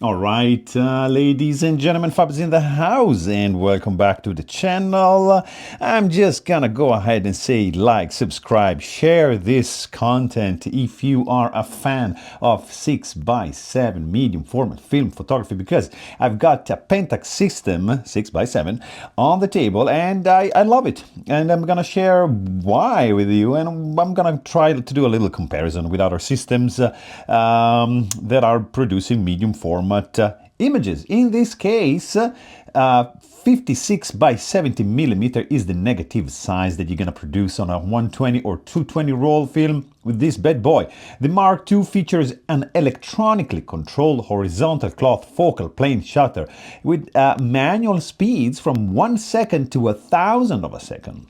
All right, ladies and gentlemen, Fabs in the house, and welcome back to the channel. I'm just gonna go ahead and say like, subscribe, share this content if you are a fan of 6x7 medium format film photography, because I've got a Pentax system 6x7 on the table and I love it, and I'm gonna share why with you, and I'm gonna try to do a little comparison with other systems that are producing medium format images. In this case, 56 by 70 millimeter is the negative size that you're going to produce on a 120 or 220 roll film with this bad boy. The Mark II features an electronically controlled horizontal cloth focal plane shutter with manual speeds from 1 second to 1,000 of a second.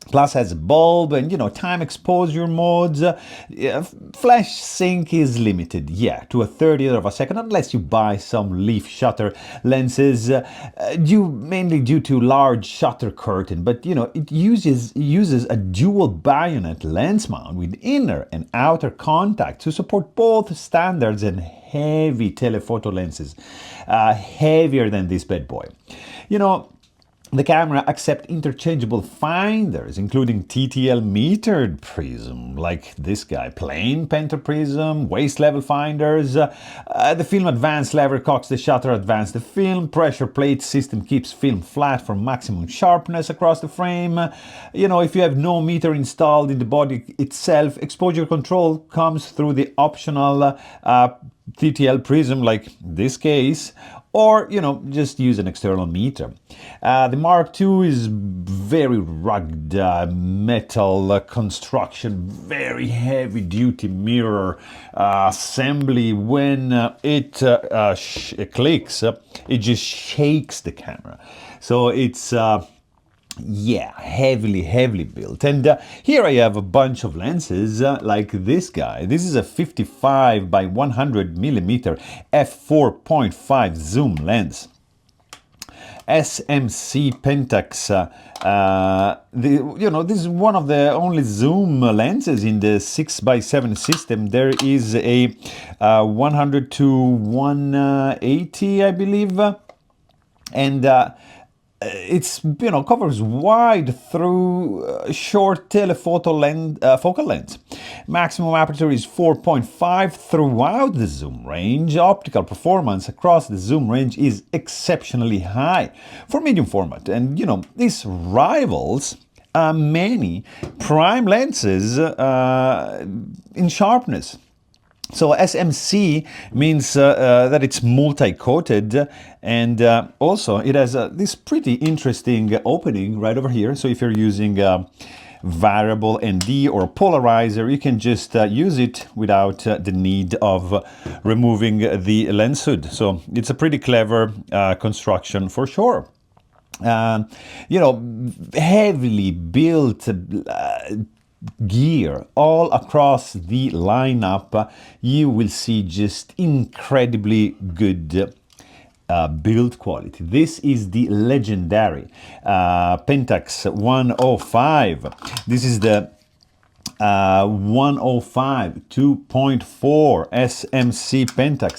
Plus has bulb and, time exposure modes. Flash sync is limited, to a 30th of a second, unless you buy some leaf shutter lenses, mainly due to large shutter curtain. But, it uses a dual bayonet lens mount with inner and outer contact to support both standards and heavy telephoto lenses, heavier than this bad boy. The camera accepts interchangeable finders, including TTL metered prism, like this guy, plain pentaprism, waist level finders. The film advance lever cocks the shutter advance the film. Pressure plate system keeps film flat for maximum sharpness across the frame. If you have no meter installed in the body itself, exposure control comes through the optional TTL prism, like this case, or just use an external meter. The Mark II is very rugged metal construction, very heavy duty mirror assembly. When it clicks, it just shakes the camera. So it's heavily built. And here I have a bunch of lenses like this guy. This is a 55 by 100 millimeter f4.5 zoom lens. SMC Pentax. This is one of the only zoom lenses in the 6x7 system. There is a 100 to 180, I believe, and it's covers wide through short telephoto focal length. Maximum aperture is 4.5 throughout the zoom range. Optical performance across the zoom range is exceptionally high for medium format, and this rivals many prime lenses in sharpness. So SMC means that it's multi-coated, and also it has this pretty interesting opening right over here. So if you're using variable ND or polarizer, you can just use it without the need of removing the lens hood. So it's a pretty clever construction for sure. Heavily built gear all across the lineup. You will see just incredibly good build quality. This is the legendary Pentax 105. This is the 105 2.4 SMC Pentax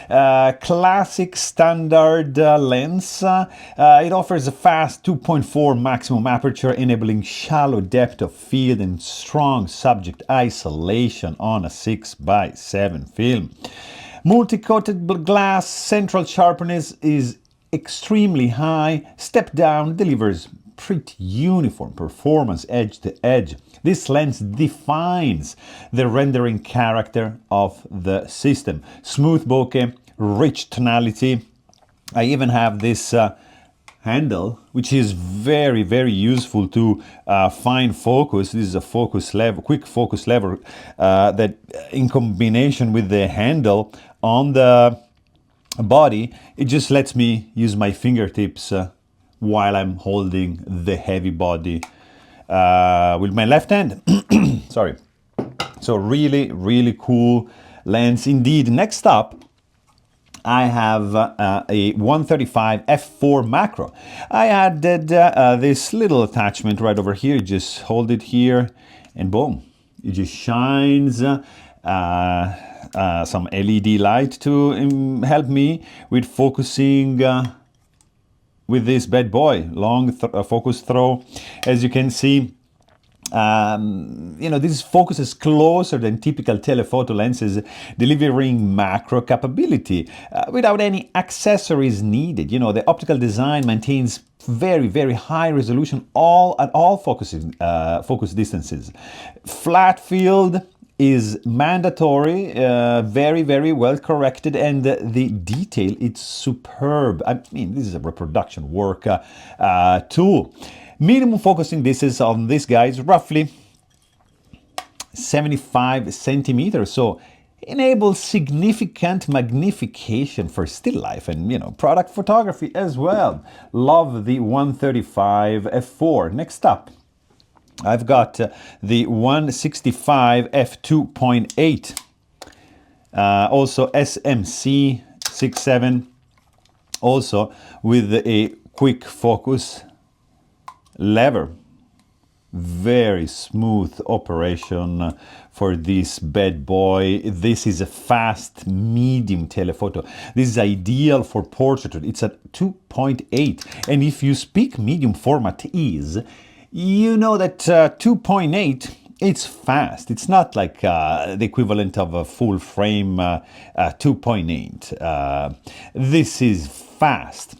6.7 classic standard lens. It offers a fast 2.4 maximum aperture, enabling shallow depth of field and strong subject isolation on a 6x7 film. Multi-coated glass, central sharpness is extremely high. Step down delivers pretty uniform performance edge to edge. This lens defines the rendering character of the system. Smooth bokeh, rich tonality. I even have this handle, which is very useful to fine focus. This is a focus lever, quick focus lever, that in combination with the handle on the body, it just lets me use my fingertips while I'm holding the heavy body with my left hand. Sorry. So really cool lens indeed. Next up, I have a 135 f4 macro. I added this little attachment right over here. You just hold it here and boom, it just shines some LED light to help me with focusing with this bad boy. Long focus throw. As you can see, this focus is closer than typical telephoto lenses, delivering macro capability without any accessories needed. The optical design maintains very, very high resolution at all focus distances. Flat field is mandatory, very, very well corrected, and the detail, it's superb. I mean, this is a reproduction work tool. Minimum focusing distance on this guy is roughly 75 centimeters, so enables significant magnification for still life and product photography as well. Love the 135 f4. Next up, I've got the 165 f2.8, also SMC 67, also with a quick focus lever. Very smooth operation for this bad boy. This is a fast medium telephoto. This is ideal for portraiture. It's at 2.8, and if you speak medium format is, you know that 2.8, it's fast. It's not like the equivalent of a full frame 2.8. This is fast.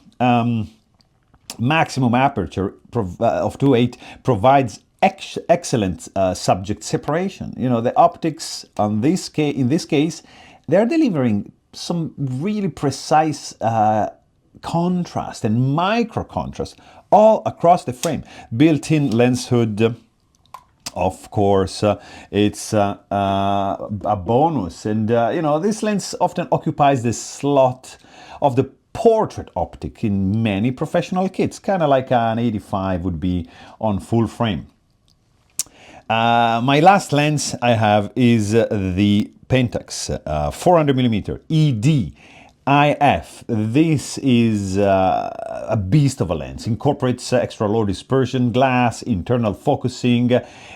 Maximum aperture of 2.8 provides excellent subject separation. The optics in this case, they're delivering some really precise contrast and micro contrast all across the frame. Built-in lens hood, of course, it's a bonus, and this lens often occupies the slot of the portrait optic in many professional kits, kind of like an 85 would be on full frame. My last lens I have is the Pentax 400mm ED IF. This is a beast of a lens. Incorporates extra low dispersion, glass, internal focusing.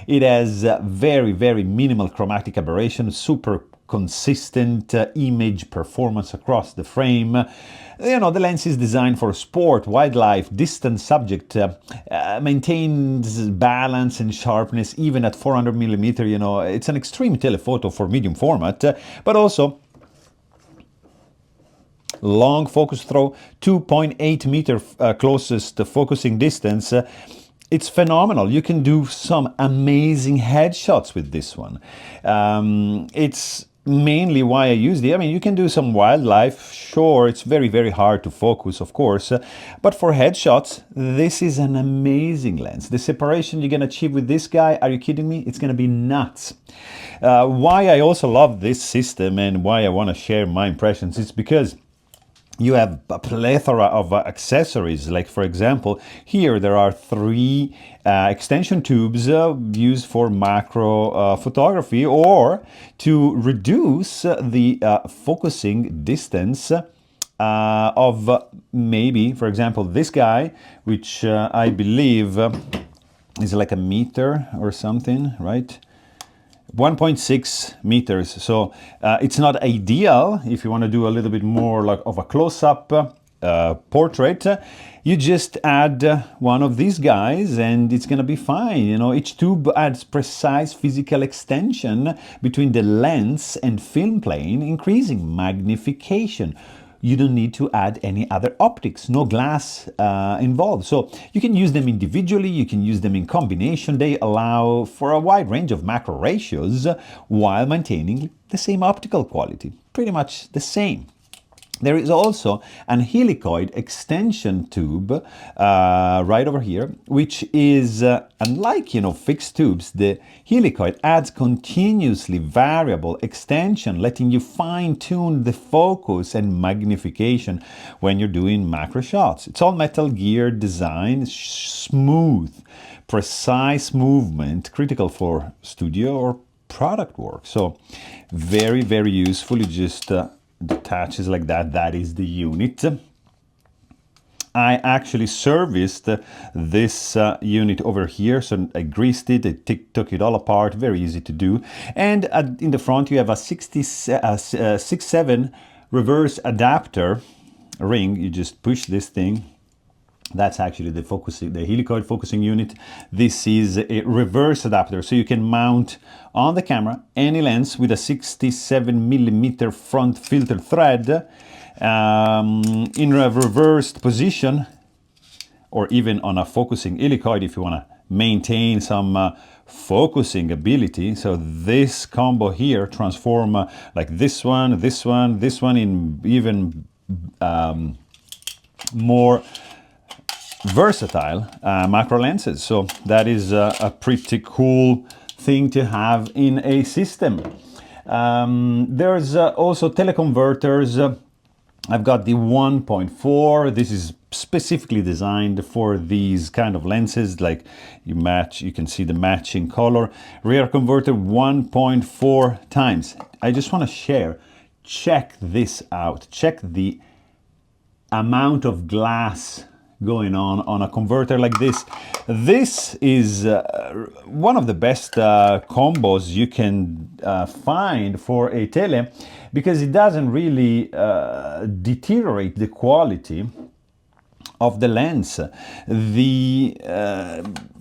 It has very, very minimal chromatic aberration, super consistent image performance across the frame. The lens is designed for sport, wildlife, distant subject, maintains balance and sharpness even at 400mm. It's an extreme telephoto for medium format, but also long focus throw, 2.8 meter closest focusing distance. It's phenomenal. You can do some amazing headshots with this one. It's mainly why I use it. I mean, you can do some wildlife, sure, it's very, very hard to focus, of course, but for headshots, this is an amazing lens. The separation you're gonna achieve with this guy, are you kidding me? It's gonna be nuts. Why I also love this system and why I want to share my impressions is because you have a plethora of accessories. Like, for example, here there are 3 extension tubes used for macro photography, or to reduce the focusing distance of maybe, for example, this guy, which I believe is like a meter or something, right? 1.6 meters, so it's not ideal if you want to do a little bit more like of a close-up portrait. You just add one of these guys and it's gonna be fine. Each tube adds precise physical extension between the lens and film plane, increasing magnification. You don't need to add any other optics, no glass involved. So you can use them individually, you can use them in combination. They allow for a wide range of macro ratios while maintaining the same optical quality, pretty much the same. There is also an helicoid extension tube right over here, which is, unlike, fixed tubes, the helicoid adds continuously variable extension, letting you fine-tune the focus and magnification when you're doing macro shots. It's all metal gear design, smooth, precise movement, critical for studio or product work. So very, very useful. You just detaches like that. That is the unit. I actually serviced this unit over here, so I greased it, I took it all apart, very easy to do. And in the front you have a 6.7 reverse adapter ring. You just push this thing. That's actually the helicoid focusing unit. This is a reverse adapter, so you can mount on the camera any lens with a 67mm front filter thread in a reversed position, or even on a focusing helicoid if you want to maintain some focusing ability. So this combo here transform like this one in even more versatile macro lenses. So that is a pretty cool thing to have in a system. There's also teleconverters. I've got the 1.4. This is specifically designed for these kind of lenses, like you can see the matching color. Rear converter 1.4 times. I just want to check this out. Check the amount of glass going on a converter like this. This is one of the best combos you can find for a tele, because it doesn't really deteriorate the quality of the lens.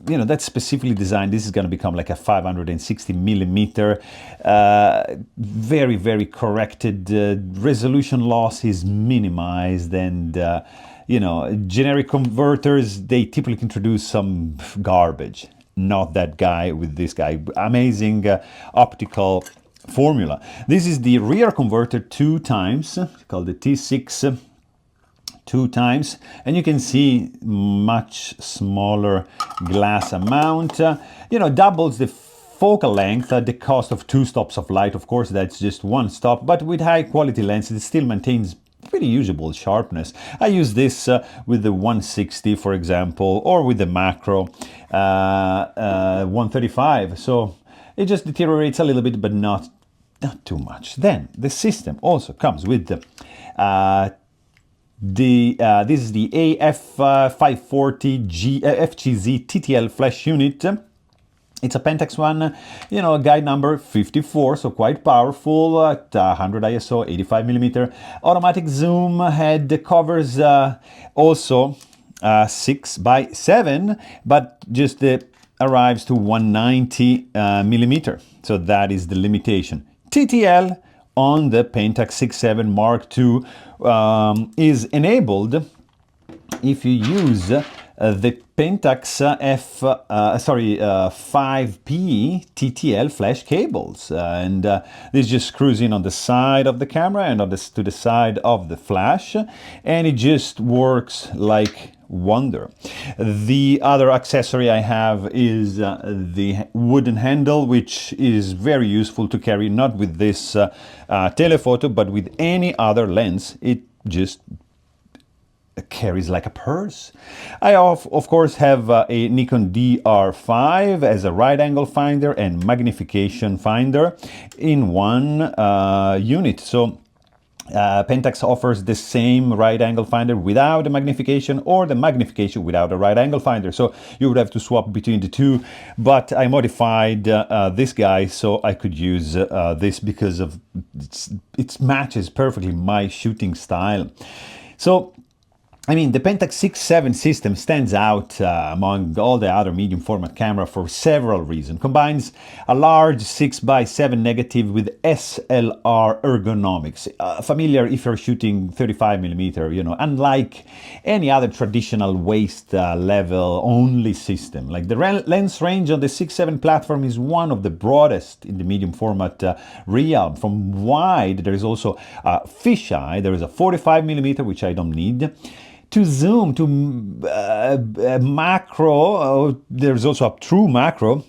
That's specifically designed. This is going to become like a 560mm, very, very corrected. Resolution loss is minimized, and generic converters, they typically introduce some garbage. Not that guy with this guy. Amazing optical formula. This is the rear converter 2 times, called the T6 2 times, and you can see much smaller glass amount. Doubles the focal length at the cost of 2 stops of light. Of course, that's just 1 stop, but with high quality lenses, it still maintains pretty usable sharpness. I use this with the 160, for example, or with the macro 135. So it just deteriorates a little bit, but not too much. Then the system also comes with the this is the AF540FGZ TTL flash unit. It's a Pentax one, guide number 54, so quite powerful, at 100 ISO, 85mm. Automatic zoom head covers also 6x7, but just arrives to 190mm. So that is the limitation. TTL on the Pentax 6.7 Mark II is enabled if you use the Pentax 5P TTL flash cables, and this just screws in on the side of the camera and to the side of the flash, and it just works like wonder. The other accessory I have is the wooden handle, which is very useful to carry, not with this telephoto, but with any other lens. It just carries like a purse. I of course have a Nikon DR5 as a right angle finder and magnification finder in one unit. So Pentax offers the same right angle finder without a magnification, or the magnification without a right angle finder. So you would have to swap between the two, but I modified this guy so I could use this because of it matches perfectly my shooting style. So I mean, the Pentax 6.7 system stands out among all the other medium format camera for several reasons. Combines a large 6x7 negative with SLR ergonomics. Familiar if you're shooting 35mm, unlike any other traditional waist level only system. Like the lens range on the 6.7 platform is one of the broadest in the medium format realm. From wide, there is also fisheye. There is a 45mm, which I don't need. To zoom, to macro, there's also a true macro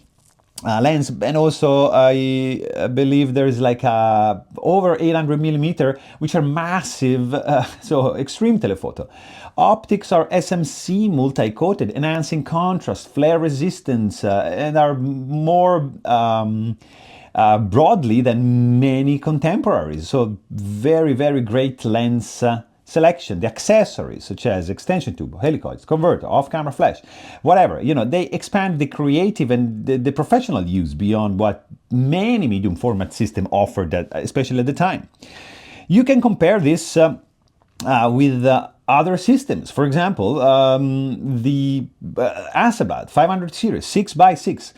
lens, and also I believe there is like over 800mm, which are massive, so extreme telephoto. Optics are SMC multi-coated, enhancing contrast, flare resistance, and are more broadly than many contemporaries. So very, very great lens selection, the accessories such as extension tube, helicoids, converter, off-camera flash, whatever, you know, they expand the creative and the professional use beyond what many medium format systems offered, that, especially at the time. You can compare this with other systems. For example, the Hasselblad 500 series 6x6.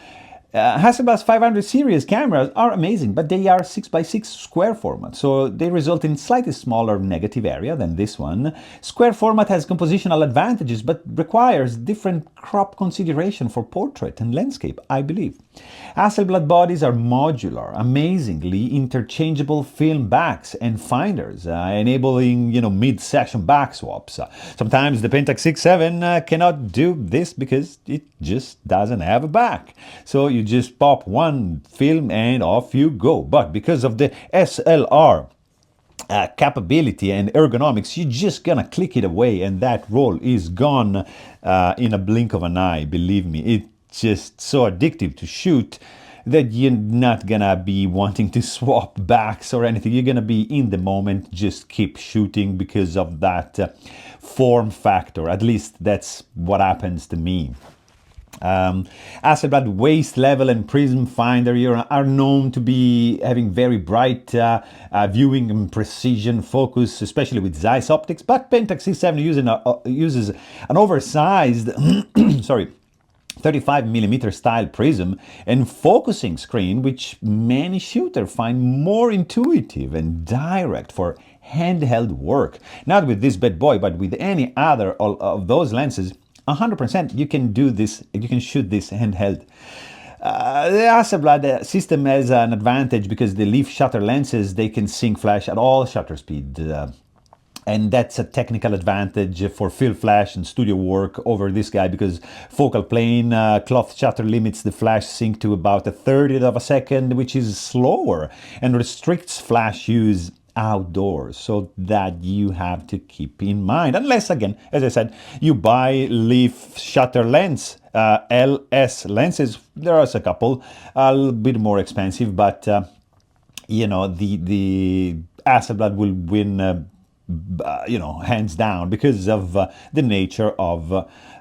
Hasselblad's 500 series cameras are amazing, but they are 6x6 square format, so they result in slightly smaller negative area than this one. Square format has compositional advantages, but requires different crop consideration for portrait and landscape, I believe. Hasselblad bodies are modular, amazingly interchangeable film backs and finders, enabling, you know, mid-section back swaps. Sometimes the Pentax 6.7 cannot do this because it just doesn't have a back. So you just pop one film and off you go. But because of the SLR capability and ergonomics, you're just gonna click it away and that roll is gone in a blink of an eye. Believe me, it's just so addictive to shoot that you're not gonna be wanting to swap backs or anything. You're gonna be in the moment, just keep shooting because of that form factor. At least that's what happens to me. Hasselblad waist level and prism finder are known to be having very bright viewing and precision focus, especially with Zeiss optics, but Pentax 6.7 uses an oversized sorry, 35mm style prism and focusing screen, which many shooters find more intuitive and direct for handheld work. Not with this bad boy, but with any other of those lenses, 100% you can do this, you can shoot this handheld. The Hasselblad system has an advantage because the leaf shutter lenses, they can sync flash at all shutter speed. And that's a technical advantage for field flash and studio work over this guy, because focal plane cloth shutter limits the flash sync to about 1/30 of a second, which is slower and restricts flash use outdoors. So that you have to keep in mind, unless, again, as I said, you buy leaf shutter lens, LS lenses. There are a couple, a little bit more expensive, but you know, the Hasselblad will win, you know, hands down, because of the nature of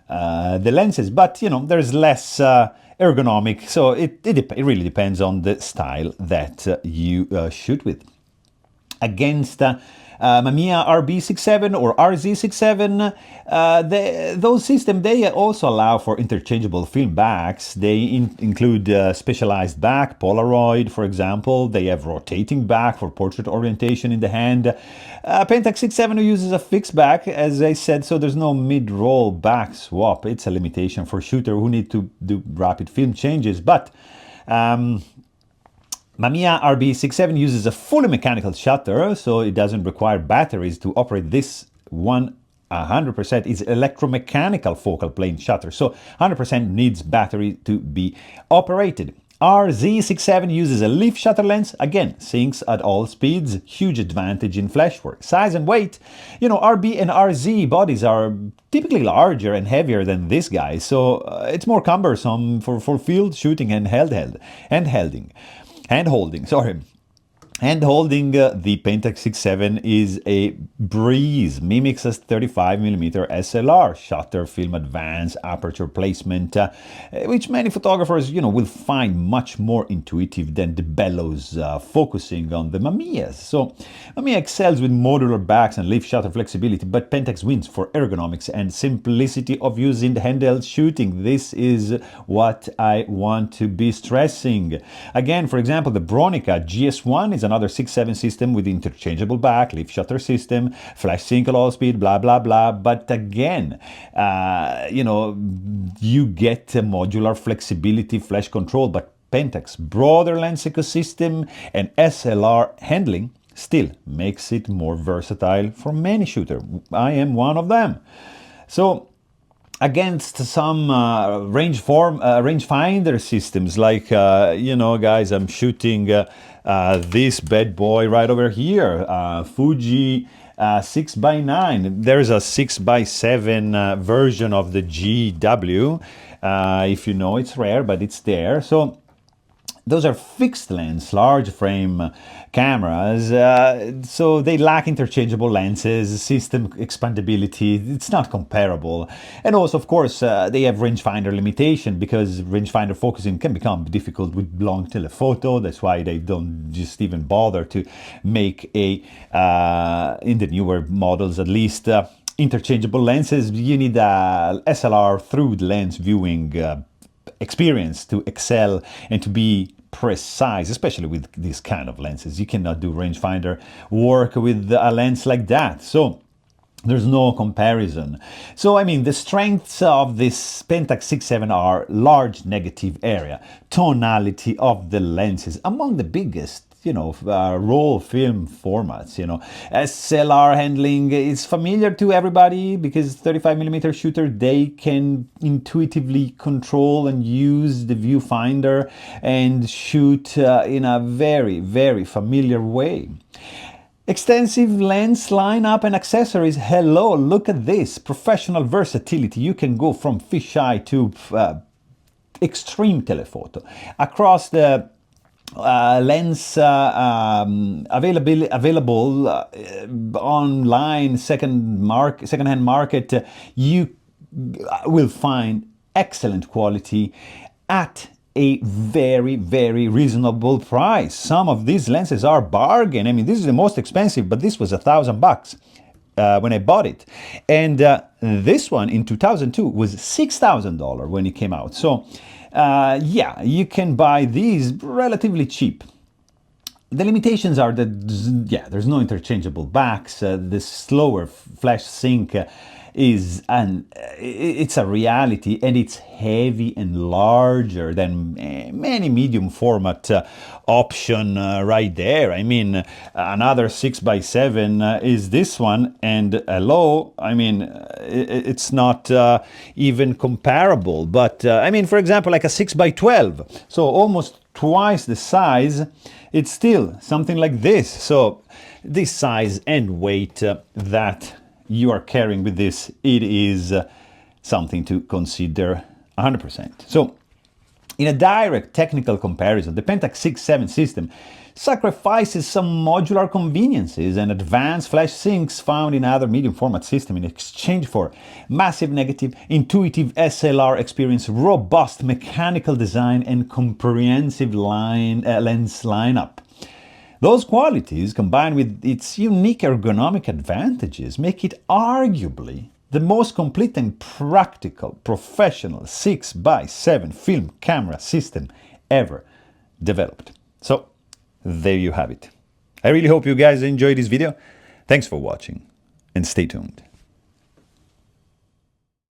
the lenses. But you know, there's less ergonomic, so it really depends on the style that you shoot with. Against Mamiya RB67 or RZ67, those systems, they also allow for interchangeable film backs. They include specialized back, Polaroid, for example. They have rotating back for portrait orientation in the hand. Pentax 6.7 uses a fixed back, as I said, so there's no mid-roll back swap. It's a limitation for shooters who need to do rapid film changes, but Mamiya RB67 uses a fully mechanical shutter, so it doesn't require batteries to operate. This one 100% is electromechanical focal plane shutter, so 100% needs battery to be operated. RZ67 uses a leaf shutter lens, again, syncs at all speeds, huge advantage in flash work. Size and weight, you know, RB and RZ bodies are typically larger and heavier than this guy, so it's more cumbersome for field shooting and hand-holding, sorry. Hand-holding the Pentax 6.7 is a breeze, mimics a 35mm SLR shutter film advanced aperture placement, which many photographers, you know, will find much more intuitive than the bellows focusing on the Mamiyas. So Mamiya excels with modular backs and leaf shutter flexibility, but Pentax wins for ergonomics and simplicity of using the handheld shooting. This is what I want to be stressing. Again, for example, the Bronica GS1 is another 6.7 system with interchangeable back, leaf shutter system, flash sync at all speed, blah, blah, blah. But again, you know, you get modular flexibility, flash control, but Pentax broader lens ecosystem and SLR handling still makes it more versatile for many shooters. I am one of them. So against some rangefinder systems, like, you know, guys, I'm shooting this bad boy right over here, Fuji 6x9. There's a 6x7 version of the GW. If you know, it's rare, but it's there. So Those are fixed lens, large frame cameras, so they lack interchangeable lenses, system expandability. It's not comparable. And also, of course, they have rangefinder limitation, because rangefinder focusing can become difficult with long telephoto. That's why they don't just even bother to make a, in the newer models at least, interchangeable lenses. You need a SLR through lens viewing experience to excel and to be precise, especially with these kind of lenses. You cannot do rangefinder work with a lens like that. So there's no comparison. So, I mean, the strengths of this Pentax 6.7 are large negative area, tonality of the lenses, among the biggest, roll film formats, SLR handling is familiar to everybody, because 35mm shooter, they can intuitively control and use the viewfinder and shoot in a very, very familiar way. Extensive lens lineup and accessories. Hello, look at this. Professional versatility. You can go from fisheye to extreme telephoto. Across the lens available online second-hand market, you will find excellent quality at a very, very reasonable price. Some of these lenses are bargain. I mean, this is the most expensive, but this was $1,000 when I bought it. And this one in 2002 was $6,000 when it came out. So yeah, you can buy these relatively cheap. The limitations are that, yeah, there's no interchangeable backs. The slower flash sync it's a reality, and it's heavy and larger than many medium format option right there. I mean, another 6x7 is this one, and hello, I mean, it's not even comparable. But I mean, for example, like a 6x12, so almost twice the size, it's still something like this. So this size and weight that you are carrying with this, it is something to consider 100%. So in a direct technical comparison, the Pentax 6.7 system sacrifices some modular conveniences and advanced flash syncs found in other medium format systems in exchange for massive negative, intuitive SLR experience, robust mechanical design, and comprehensive lens lineup. Those qualities, combined with its unique ergonomic advantages, make it arguably the most complete and practical professional 6x7 film camera system ever developed. So there you have it. I really hope you guys enjoyed this video. Thanks for watching, and stay tuned.